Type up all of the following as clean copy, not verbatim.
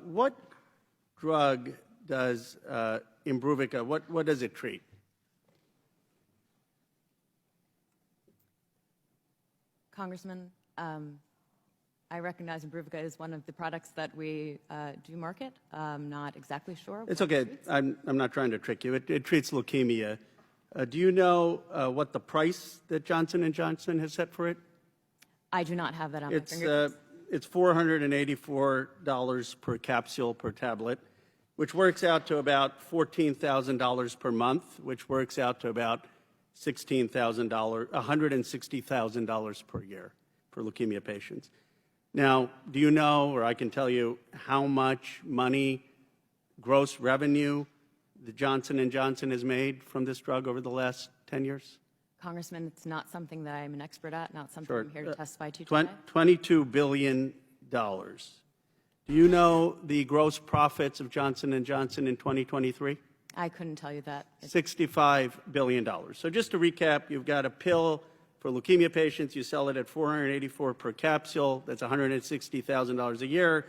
What drug does Imbruvica, what does it treat? Congressman, I recognize Imbruvica is one of the products that we do market. I'm not exactly sure. It's okay. I'm not trying to trick you. It treats leukemia. Do you know what the price that Johnson & Johnson has set for it? I do not have that on my fingertips. It's $484 per capsule per tablet, which works out to about $14,000 per month, which works out to about $160,000 per year for leukemia patients. Now, do you know, or I can tell you, how much money, gross revenue, the Johnson & Johnson has made from this drug over the last 10 years? Congressman, it's not something that I'm an expert at, not something Sure. I'm here to testify to today. $22 billion. Do you know the gross profits of Johnson & Johnson in 2023? I couldn't tell you that. $65 billion. So just to recap, you've got a pill for leukemia patients. You sell it at $484 per capsule. That's $160,000 a year.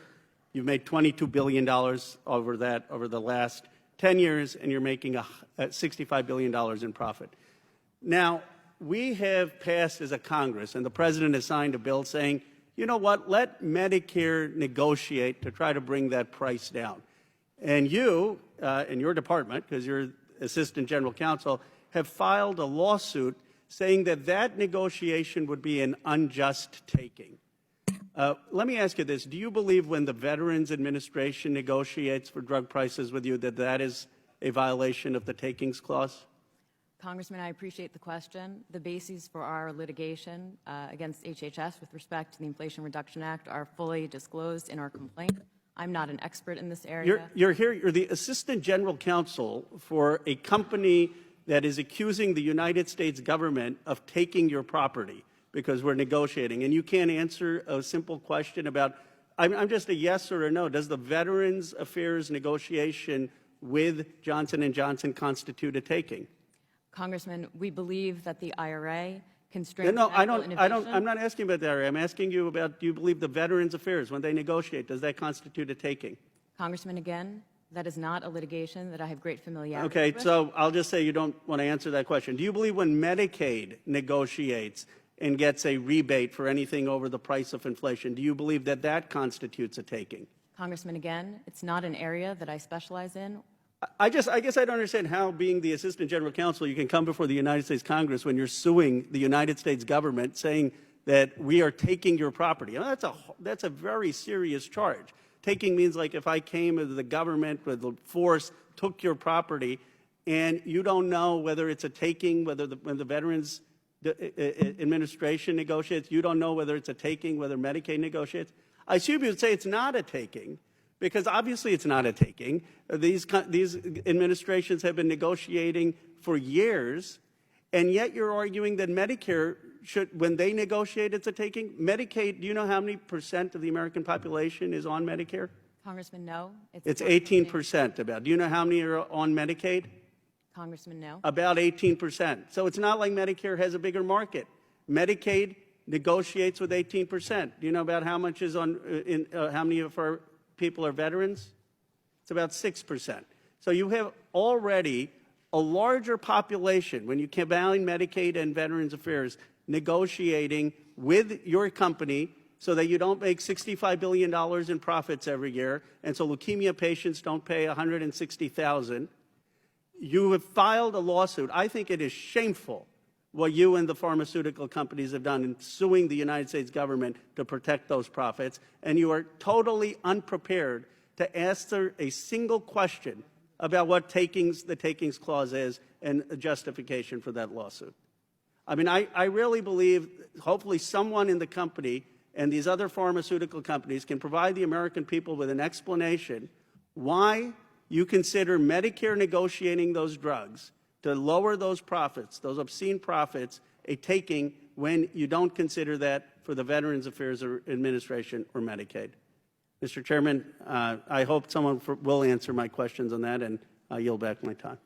You've made $22 billion over the last 10 years, and you're making $65 billion in profit. Now, we have passed as a Congress, and the President has signed a bill saying, you know what, let Medicare negotiate to try to bring that price down. And you, in your department, because you're Assistant General Counsel, have filed a lawsuit saying that that negotiation would be an unjust taking. Let me ask you this. Do you believe when the Veterans Administration negotiates for drug prices with you that that is a violation of the takings clause? Congressman, I appreciate the question. The bases for our litigation against HHS with respect to the Inflation Reduction Act are fully disclosed in our complaint. I'm not an expert in this area. You're the Assistant General Counsel for a company that is accusing the United States government of taking your property because we're negotiating, and you can't answer a simple question about, I'm just a yes or a no. Does the Veterans Affairs negotiation with Johnson & Johnson constitute a taking? Congressman, we believe that the IRA constrains No, medical innovation. I'm not asking about the IRA. I'm asking you about, do you believe the Veterans Affairs, when they negotiate, does that constitute a taking? Congressman, again, that is not a litigation that I have great familiarity Okay, with. so I'll just say you don't want to answer that question. Do you believe when Medicaid negotiates and gets a rebate for anything over the price of inflation, do you believe that that constitutes a taking? Congressman, again, it's not an area that I specialize in. I guess I don't understand how, being the Assistant General Counsel, you can come before the United States Congress when you're suing the United States government saying that we are taking your property. You know, that's a very serious charge. Taking means like if I came as the government with the force, took your property, and you don't know whether it's a taking, when the Veterans Administration negotiates, you don't know whether it's a taking, whether Medicaid negotiates. I assume you'd say it's not a taking, because obviously it's not a taking. These administrations have been negotiating for years, and yet you're arguing that Medicare should, when they negotiate, it's a taking. Medicaid, do you know how many % of the American population is on Medicare? Congressman, no. It's 18% about. Do you know how many are on Medicaid? Congressman, no. About 18%. So it's not like Medicare has a bigger market. Medicaid negotiates with 18%. Do you know about how much is on, how many of our people are veterans? It's about 6%. So you have already a larger population, when you combine Medicaid and Veterans Affairs, negotiating with your company so that you don't make $65 billion in profits every year, and so leukemia patients don't pay $160,000. You have filed a lawsuit. I think it is shameful what you and the pharmaceutical companies have done in suing the United States government to protect those profits, and you are totally unprepared to answer a single question about what the takings clause is and a justification for that lawsuit. I mean, I really believe hopefully someone in the company and these other pharmaceutical companies can provide the American people with an explanation why you consider Medicare negotiating those drugs to lower those profits, those obscene profits, a taking when you don't consider that for the Veterans Affairs Administration or Medicaid. Mr. Chairman, I hope someone will answer my questions on that, and I yield back my time.